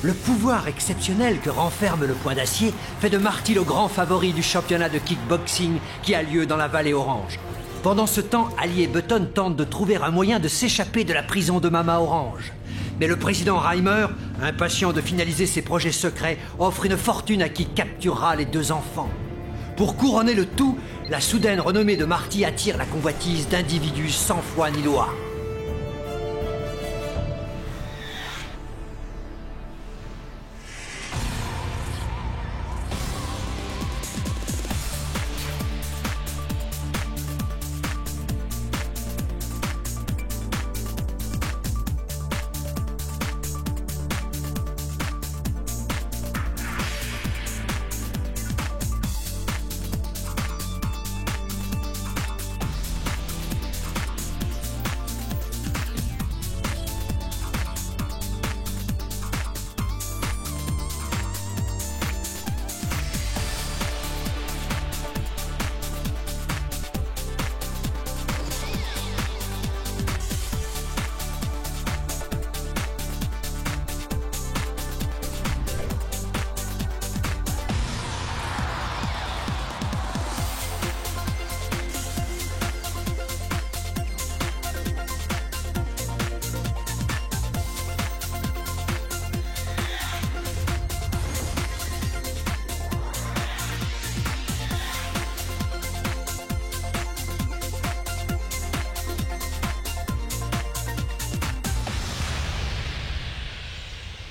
Le pouvoir exceptionnel que renferme le Point d'Acier fait de Marty le grand favori du championnat de kickboxing qui a lieu dans la Vallée Orange. Pendant ce temps, Ali et Button tentent de trouver un moyen de s'échapper de la prison de Mama Orange. Mais le président Reimer, impatient de finaliser ses projets secrets, offre une fortune à qui capturera les deux enfants. Pour couronner le tout, la soudaine renommée de Marty attire la convoitise d'individus sans foi ni loi.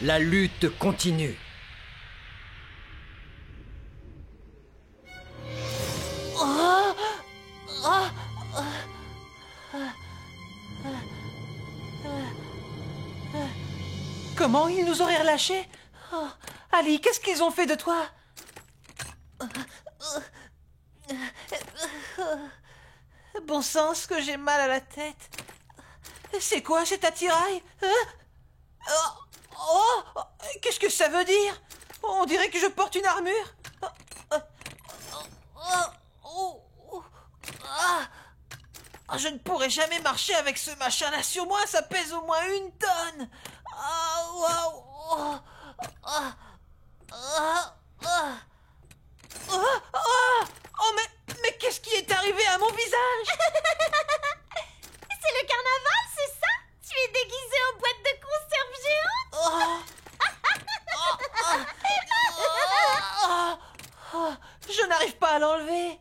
La lutte continue. Comment ils nous auraient relâchés? Oh, Ali, qu'est-ce qu'ils ont fait de toi? Bon sang, ce que j'ai mal à la tête. C'est quoi cet attirail? Oh, qu'est-ce que ça veut dire? On dirait que je porte une armure. Je ne pourrai jamais marcher avec ce machin-là sur moi, ça pèse au moins 1 tonne. Oh, mais qu'est-ce qui est arrivé à mon visage? C'est le carnaval, c'est ça? Tu es déguisé en boîte de conserve géante? Je n'arrive pas à l'enlever.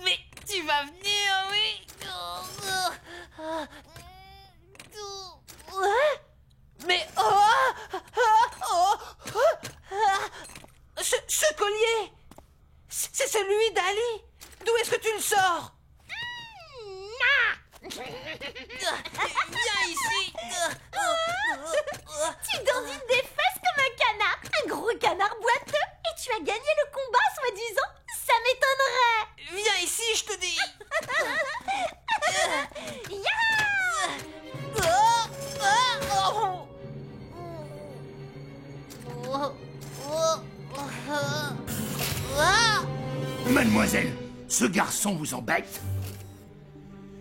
Mais tu vas venir, oui. Mais ce collier, c'est celui d'Ali. D'où est-ce que tu le sors? Viens ici. Tu dandines des fesses comme un canard, un gros canard boiteux, et tu as gagné le combat, soi-disant. Ça m'étonnerait. Viens ici, je te dis. Mademoiselle, ce garçon vous embête?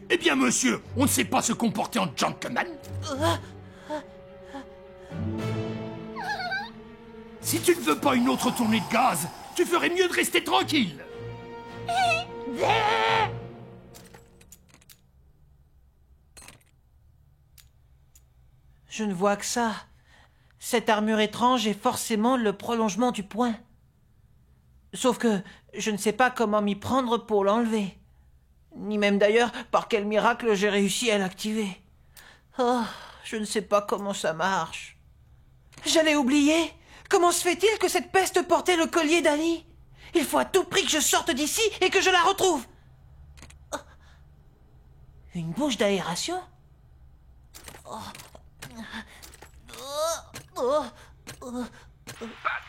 Eh bien, monsieur, on ne sait pas se comporter en gentleman. Si tu ne veux pas une autre tournée de gaz, tu ferais mieux de rester tranquille. Je ne vois que ça. Cette armure étrange est forcément le prolongement du poing. Sauf que je ne sais pas comment m'y prendre pour l'enlever. Ni même d'ailleurs par quel miracle j'ai réussi à l'activer. Oh, je ne sais pas comment ça marche. J'allais oublier. Comment se fait-il que cette peste portait le collier d'Ali? Il faut à tout prix que je sorte d'ici et que je la retrouve. Oh. Une bouche d'aération? Pat,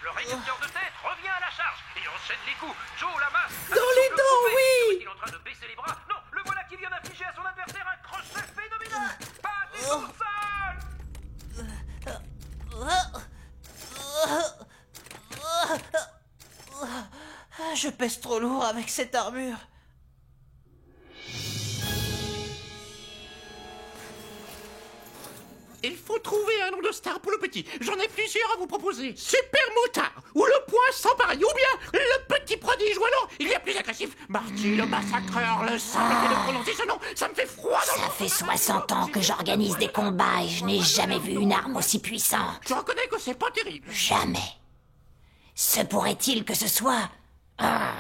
le réducteur de tête, revient à la charge et enchaîne les coups. Joe, la masse. Dans les dents, oui. Est-il en train de baisser les bras? Non, le voilà qui vient d'afficher à son adversaire un crochet phénoménal. Pat est au sol. Je pèse trop lourd avec cette armure. Il faut trouver un nom de star pour le petit. J'en ai plusieurs à vous proposer. Super Moutard, ou le point sans pareil, ou bien le petit prodige, ou alors il y a plus agressif. Marty le massacreur, le sang de prononcer ce nom, ça me fait froid dans le Ça fait 60 ans que j'organise des combats et je n'ai jamais vu une arme aussi puissante. Je reconnais que c'est pas terrible. Jamais. Se pourrait-il que ce soit... Grand-mère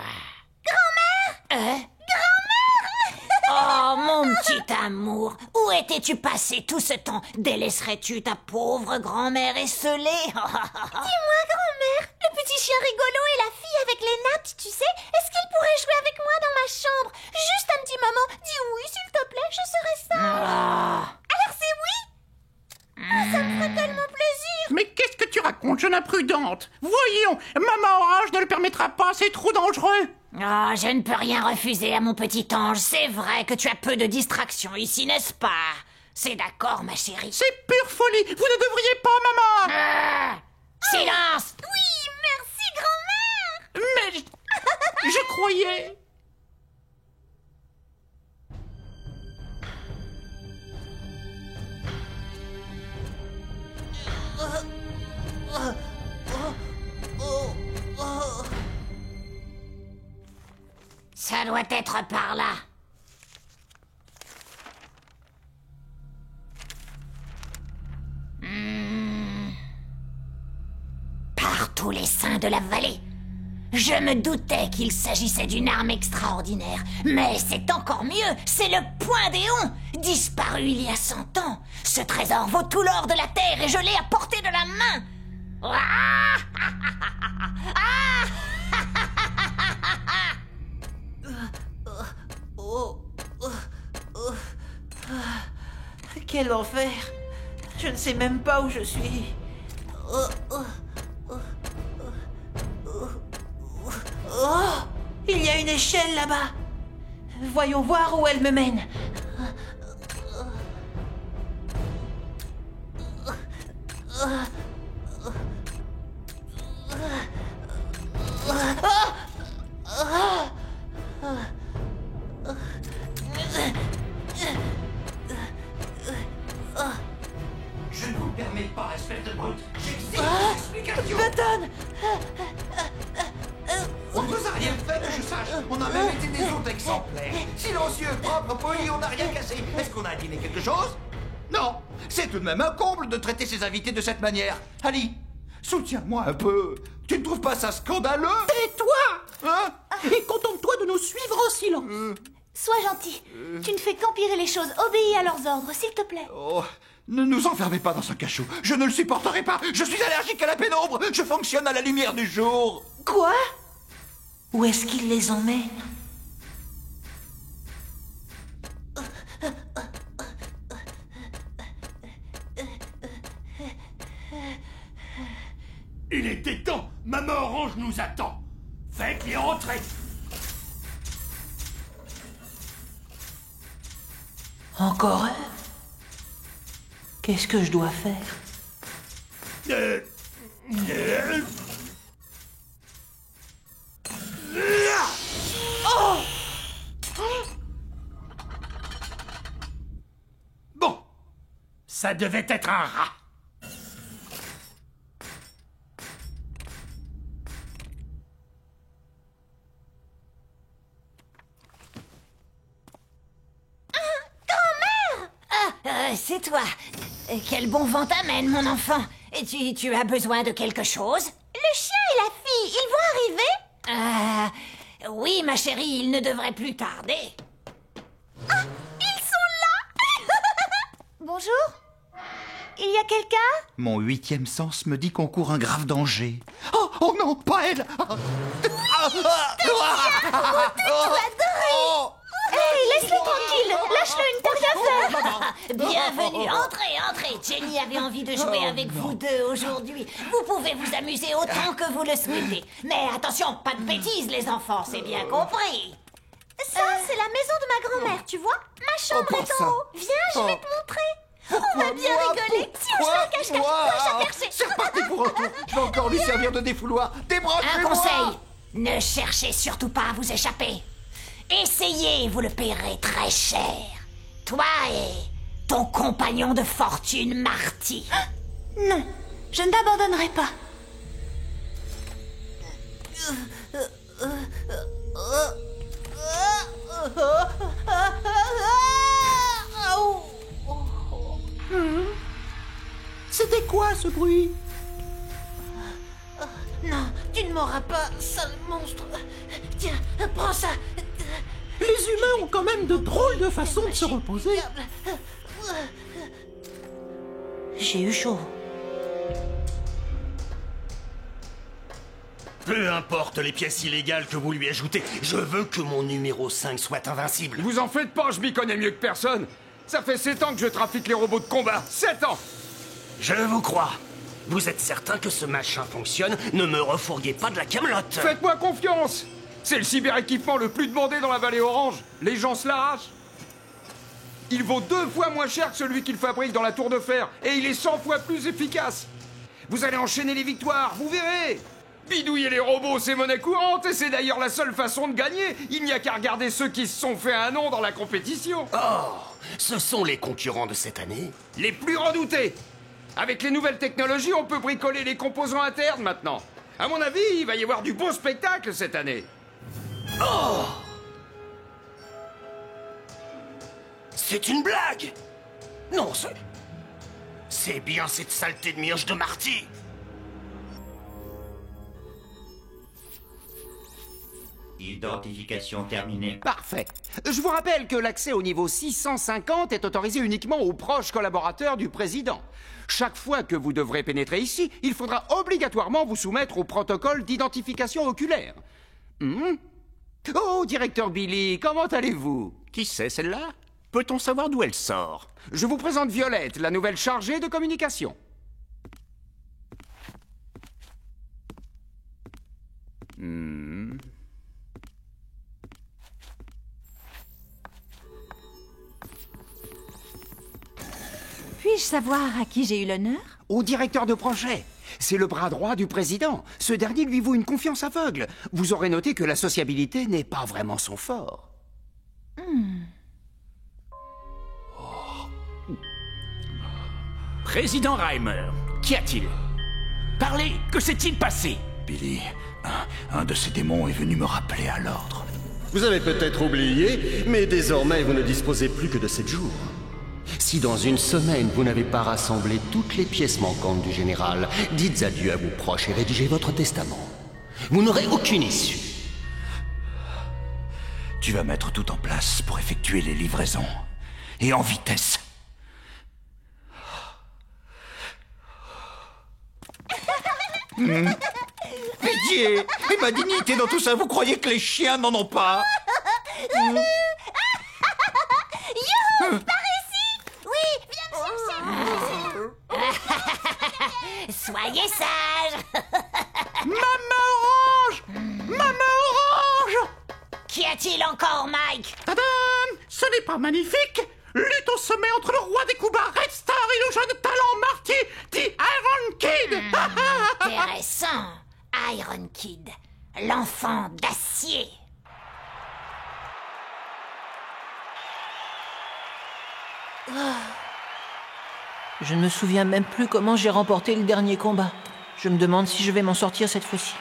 Oh, mon petit amour, où étais-tu passé tout ce temps? Délaisserais-tu ta pauvre grand-mère esselée? Dis-moi, grand-mère, le petit chien rigolo et la fille avec les nattes, tu sais, est-ce qu'ils pourraient jouer avec moi dans ma chambre? Juste un petit moment. Dis oui, s'il te plaît, je serais sage. Alors c'est oui? Ça me ferait tellement plaisir. Mais qu'est-ce que tu racontes, jeune imprudente? Voyons, Maman Orange ne le permettra pas, c'est trop dangereux. Oh, je ne peux rien refuser à mon petit ange. C'est vrai que tu as peu de distractions ici, n'est-ce pas? C'est d'accord, ma chérie. C'est pure folie, vous ne devriez pas, maman. Silence! Oui, merci, grand-mère. Mais je croyais... Ça doit être par là. Par tous les saints de la vallée. Je me doutais qu'il s'agissait d'une arme extraordinaire. Mais c'est encore mieux, c'est le poing d'Éon, disparu il y a 100 ans. Ce trésor vaut tout l'or de la terre et je l'ai à portée de la main. Quel enfer! Je ne sais même pas où je suis. Oh! Il y a une échelle là-bas. Voyons voir où elle me mène. Je ne vous permets pas, espèce de brute. J'exige des explications. Button! On ne vous a rien fait que je sache. On a même été des hôtes exemplaires. Silencieux, propre, poli, on n'a rien cassé. Est-ce qu'on a dîné quelque chose? Non. C'est tout de même un comble de traiter ses invités de cette manière. Ali, soutiens-moi un peu. Tu ne trouves pas ça scandaleux? Tais-toi, Hein? et contente-toi de nous suivre en silence. Sois gentil. Tu ne fais qu'empirer les choses. Obéis à leurs ordres, s'il te plaît. Oh, ne nous enfermez pas dans ce cachot. Je ne le supporterai pas. Je suis allergique à la pénombre. Je fonctionne à la lumière du jour. Quoi? Où est-ce qu'il les emmène? Il était temps. Maman Orange nous attend. Faites-les entrer. Encore un? Qu'est-ce que je dois faire? Bon, ça devait être un rat. C'est toi. Quel bon vent t'amène, mon enfant. Et tu as besoin de quelque chose? Le chien et la fille, ils vont arriver? Oui, ma chérie, il ne devrait plus tarder. Ils sont là. Bonjour. Il y a quelqu'un? Mon 8e sens me dit qu'on court un grave danger. Oh, oh non, pas elle. Hey, laisse-le tranquille. Lâche-le, il ne t'a rien fait. Bienvenue, entrez. Jenny avait envie de jouer avec vous deux aujourd'hui. Vous pouvez vous amuser autant que vous le souhaitez. Mais attention, pas de bêtises, les enfants, c'est bien compris. Ça, c'est la maison de ma grand-mère, tu vois? Ma chambre est en haut. Viens, je vais te montrer. On va bien rigoler. Si on se fait un cache-cache, toi, chercher. C'est reparti pour un tour. Je vais encore lui servir de défouloir. Un conseil, ne cherchez surtout pas à vous échapper. Essayez, vous le paierez très cher. Toi et ton compagnon de fortune, Marty. Non, je ne t'abandonnerai pas. C'était quoi ce bruit? Non, tu ne m'auras pas, sale monstre. Tiens, prends ça. Les humains ont quand même de drôles de façons de se reposer. J'ai eu chaud. Peu importe les pièces illégales que vous lui ajoutez, je veux que mon numéro 5 soit invincible. Vous en faites pas, je m'y connais mieux que personne. Ça fait 7 ans que je trafique les robots de combat. 7 ans! Je vous crois. Vous êtes certain que ce machin fonctionne? Ne me refourguez pas de la camelote. Faites-moi confiance! C'est le cyber-équipement le plus demandé dans la vallée Orange. Les gens se l'arrachent. Il vaut 2 fois moins cher que celui qu'ils fabriquent dans la Tour de Fer. Et il est 100 fois plus efficace. Vous allez enchaîner les victoires, vous verrez. Bidouiller les robots, c'est monnaie courante. Et c'est d'ailleurs la seule façon de gagner. Il n'y a qu'à regarder ceux qui se sont fait un nom dans la compétition. Oh, ce sont les concurrents de cette année? Les plus redoutés. Avec les nouvelles technologies, on peut bricoler les composants internes maintenant. À mon avis, il va y avoir du beau spectacle cette année. Oh! C'est une blague! Non, c'est bien cette saleté de mioche de Marty! Identification terminée. Parfait. Je vous rappelle que l'accès au niveau 650 est autorisé uniquement aux proches collaborateurs du président. Chaque fois que vous devrez pénétrer ici, il faudra obligatoirement vous soumettre au protocole d'identification oculaire. Oh, directeur Billy, comment allez-vous? Qui c'est celle-là? Peut-on savoir d'où elle sort? Je vous présente Violette, la nouvelle chargée de communication. Puis-je savoir à qui j'ai eu l'honneur? Au directeur de projet. C'est le bras droit du président. Ce dernier lui vaut une confiance aveugle. Vous aurez noté que la sociabilité n'est pas vraiment son fort. Président Reimer, qu'y a-t-il? Parlez, que s'est-il passé? Billy, un de ces démons est venu me rappeler à l'ordre. Vous avez peut-être oublié, mais désormais vous ne disposez plus que de 7 jours. Si dans une semaine vous n'avez pas rassemblé toutes les pièces manquantes du général, dites adieu à vos proches et rédigez votre testament. Vous n'aurez aucune issue. Tu vas mettre tout en place pour effectuer les livraisons. Et en vitesse. Pitié! Et ma dignité dans tout ça, vous croyez que les chiens n'en ont pas? Youhou! Par ici! Oui, viens me chercher! Soyez sages. Maman Orange! Maman Orange! Qu'y a-t-il encore, Mike? Tadam! Ce n'est pas magnifique? Lutte au sommet entre le roi des Kubas, Red Star, et le jeune talent Marty, dit Iron Kid! Intéressant. Iron Kid, l'enfant d'acier. Je ne me souviens même plus comment j'ai remporté le dernier combat. Je me demande si je vais m'en sortir cette fois-ci.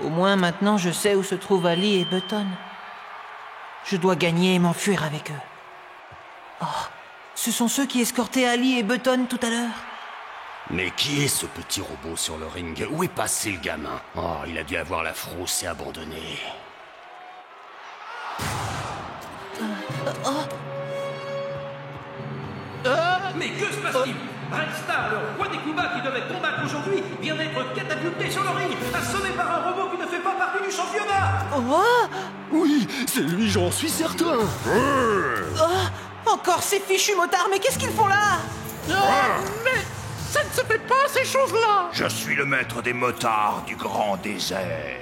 Au moins maintenant je sais où se trouvent Ali et Button. Je dois gagner et m'enfuir avec eux. Oh, ce sont ceux qui escortaient Ali et Button tout à l'heure. Mais qui est ce petit robot sur le ring? Où est passé le gamin? Oh, il a dû avoir la frousse et abandonné. Mais que se passe-t-il? Red Star, le roi des Kubas qui devait combattre aujourd'hui, vient d'être catapulté sur le ring, assommé par un robot qui ne fait pas partie du championnat. Oui, c'est lui, j'en suis certain. Encore ces fichus motards, mais qu'est-ce qu'ils font là? Mais ça ne se fait pas, ces choses-là! Je suis le maître des motards du grand désert.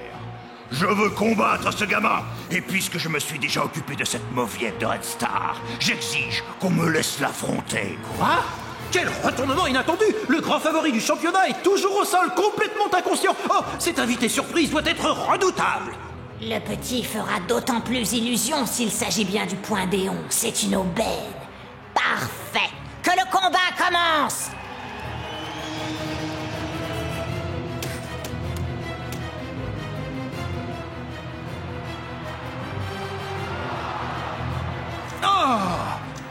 Je veux combattre ce gamin. Et puisque je me suis déjà occupé de cette mauviette de Red Star, j'exige qu'on me laisse l'affronter. Quoi? Quel retournement inattendu! Le grand favori du championnat est toujours au sol, complètement inconscient. Oh, cet invité surprise doit être redoutable. Le petit fera d'autant plus illusion s'il s'agit bien du point d'Éon. C'est une aubaine. Parfait. Que le combat commence.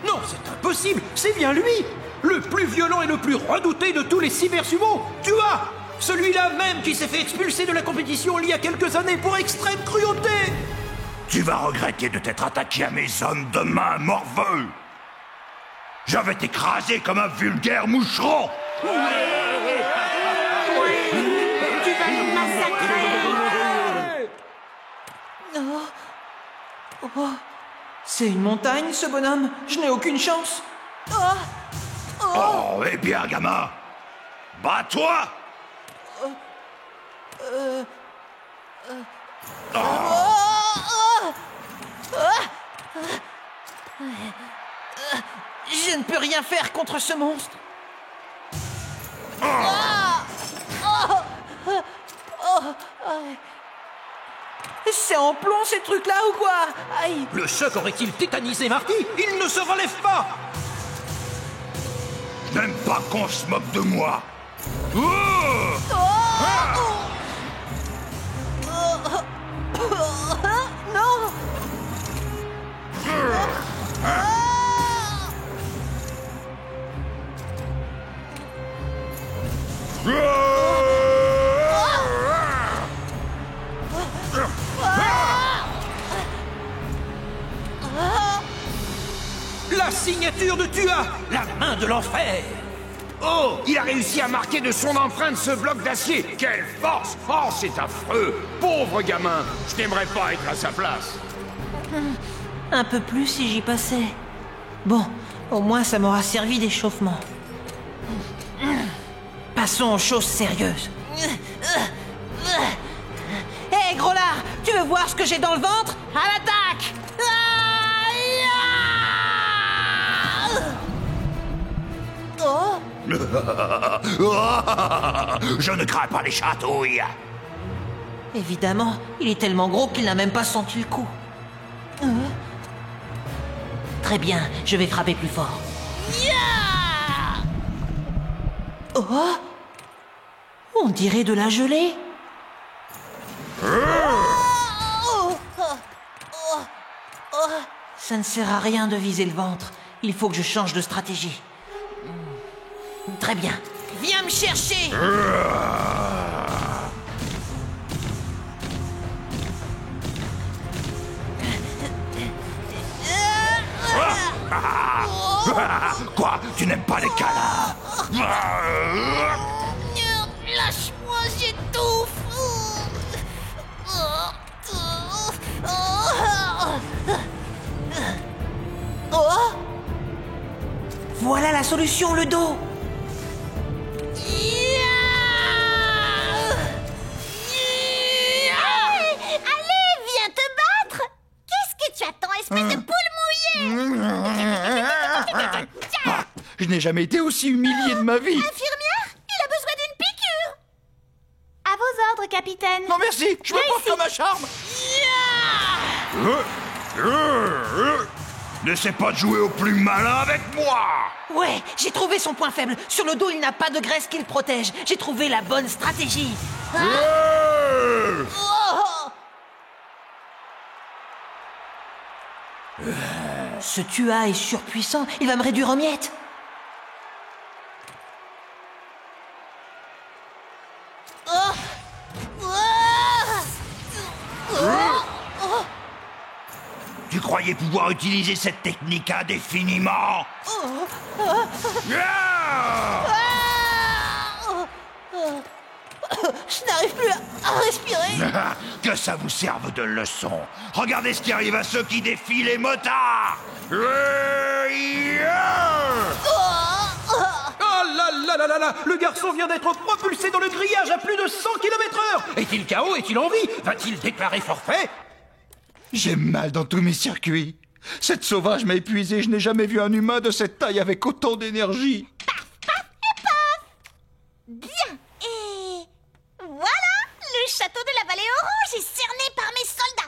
Non, c'est impossible. C'est bien lui. Le plus violent et le plus redouté de tous les cybersumo. Tua, celui-là même qui s'est fait expulser de la compétition il y a quelques années pour extrême cruauté. Tu vas regretter de t'être attaqué à mes hommes demain, morveux. Je vais t'écraser comme un vulgaire moucheron. Tu vas nous massacrer. Oh, c'est une montagne, ce bonhomme. Je n'ai aucune chance. Oh, eh bien, gamin, bats-toi. Je ne peux rien faire contre ce monstre. C'est en plomb ces trucs-là ou quoi? Aïe. Le choc aurait-il tétanisé Marty? Il ne se relève pas. Je n'aime pas qu'on se moque de moi. Non. La signature de Tua, la main de l'enfer. Oh, il a réussi à marquer de son empreinte ce bloc d'acier. Quelle force! Oh, c'est affreux. Pauvre gamin, je n'aimerais pas être à sa place. Un peu plus si j'y passais. Bon, au moins ça m'aura servi d'échauffement. Passons aux choses sérieuses. Hé, gros lard, tu veux voir ce que j'ai dans le ventre? À l'attaque! Oh! Je ne crains pas les chatouilles. Évidemment, il est tellement gros qu'il n'a même pas senti le coup. Très bien, je vais frapper plus fort. Oh! On dirait de la gelée. Ça ne sert à rien de viser le ventre. Il faut que je change de stratégie. Très bien. Viens me chercher! Quoi? Tu n'aimes pas les câlins? Lâche-moi, j'étouffe. Oh! Voilà la solution, le dos! Allez, viens te battre. Qu'est-ce que tu attends, espèce de poule mouillée? Je n'ai jamais été aussi humilié de ma vie. Infirmière, il a besoin d'une piqûre. À vos ordres, capitaine. Non merci, je me porte comme un charme. N'essaie pas de jouer au plus malin avec moi. Ouais, j'ai trouvé son point faible. Sur le dos, il n'a pas de graisse qui le protège. J'ai trouvé la bonne stratégie. Ce Tua est surpuissant. Il va me réduire en miettes. Tu croyais pouvoir utiliser cette technique indéfiniment? Je n'arrive plus à respirer. Que ça vous serve de leçon. Regardez ce qui arrive à ceux qui défient les motards. Oh là là là là là! Le garçon vient d'être propulsé dans le grillage à plus de 100 km/h! Est-il KO? Est-il en vie? Va-t-il déclarer forfait? J'ai mal dans tous mes circuits. Cette sauvage m'a épuisé. Je n'ai jamais vu un humain de cette taille avec autant d'énergie. Paf, paf et paf. Bien. Et voilà, le château de la Vallée Orange est cerné par mes soldats.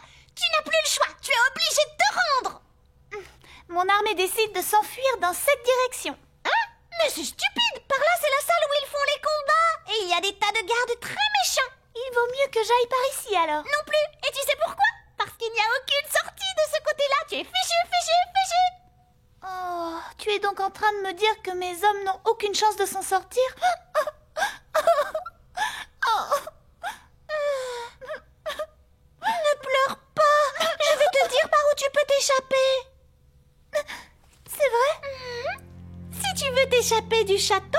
armée décide de s'enfuir dans cette direction. Hein? Mais c'est stupide! Par là, c'est la salle où ils font les combats! Et il y a des tas de gardes très méchants! Il vaut mieux que j'aille par ici, alors. Non plus! Et tu sais pourquoi? Parce qu'il n'y a aucune sortie de ce côté-là! Tu es fichu! Oh, tu es donc en train de me dire que mes hommes n'ont aucune chance de s'en sortir? Ne pleure pas! Je vais te dire par où tu peux t'échapper! C'est vrai? Si tu veux t'échapper du château,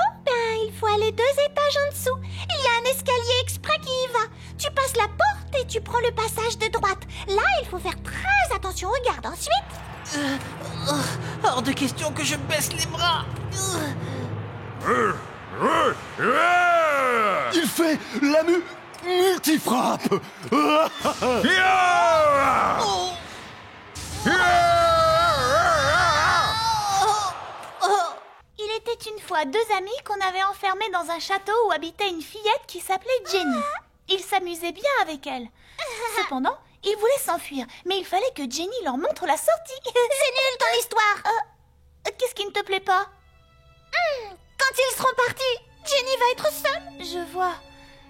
il faut aller 2 étages en dessous. Il y a un escalier exprès qui y va. Tu passes la porte et tu prends le passage de droite. Là, il faut faire très attention. Regarde ensuite. Hors de question que je baisse les bras. Il fait la multifrappe. Il était une fois 2 amis qu'on avait enfermés dans un château où habitait une fillette qui s'appelait Jenny. Ils s'amusaient bien avec elle. Cependant, ils voulaient s'enfuir, mais il fallait que Jenny leur montre la sortie. C'est nul ton histoire. Qu'est-ce qui ne te plaît pas? Quand ils seront partis, Jenny va être seule. Je vois.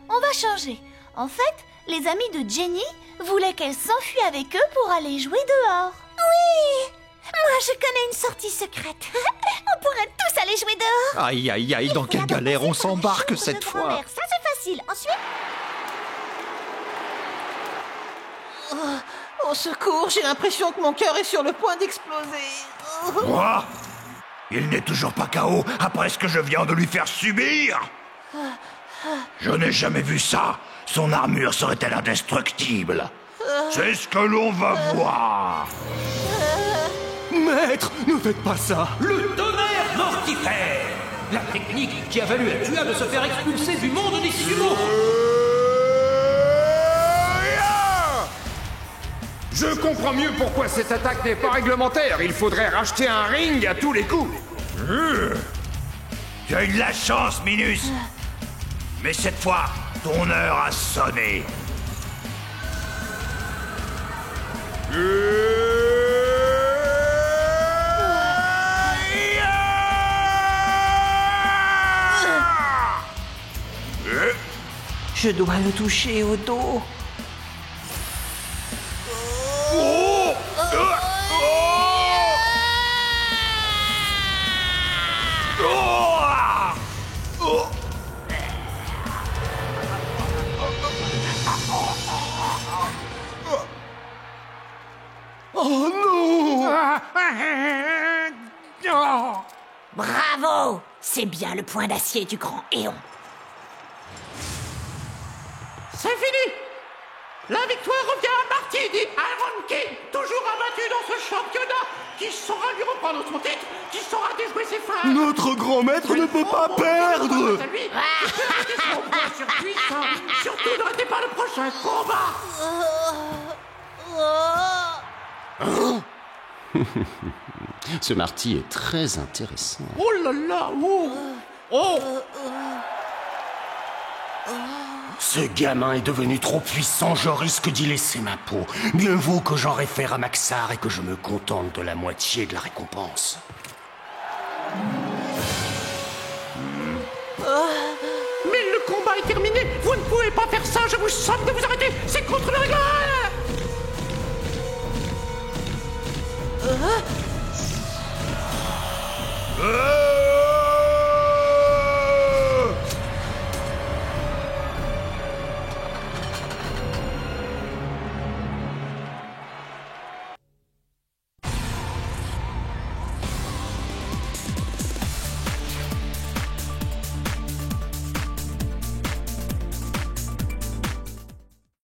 On va changer. En fait, les amis de Jenny voulaient qu'elle s'enfuit avec eux pour aller jouer dehors. Oui! Moi, je connais une sortie secrète. On pourrait tous aller jouer dehors. Aïe, aïe, aïe, dans quelle galère on s'embarque cette fois? Ça, c'est facile. Ensuite... Au secours, j'ai l'impression que mon cœur est sur le point d'exploser. Quoi? Il n'est toujours pas KO après ce que je viens de lui faire subir? Je n'ai jamais vu ça. Son armure serait-elle indestructible? C'est ce que l'on va voir. Maître, ne faites pas ça. Le tonnerre mortifère! La technique qui a valu à Tua de se faire expulser du monde des sumo! Je comprends mieux pourquoi cette attaque n'est pas réglementaire. Il faudrait racheter un ring à tous les coups. Tu as eu de la chance, Minus. Mais cette fois, ton heure a sonné. Je dois le toucher au dos. Oh non! Bravo! C'est bien le point d'acier du grand Éon. C'est fini! La victoire revient à Marty dit Iron King, toujours abattu dans ce championnat. Qui saura lui reprendre son titre? Qui saura déjouer ses fans? Notre grand maître ne peut pas perdre! Surtout n'arrêtez pas le prochain combat! Ce Marty est très intéressant. Oh là là! Oh! Ce gamin est devenu trop puissant, je risque d'y laisser ma peau. Mieux vaut que j'en réfère à Maxar et que je me contente de la moitié de la récompense. Mais le combat est terminé! Vous ne pouvez pas faire ça! Je vous somme de vous arrêter! C'est contre le règlement!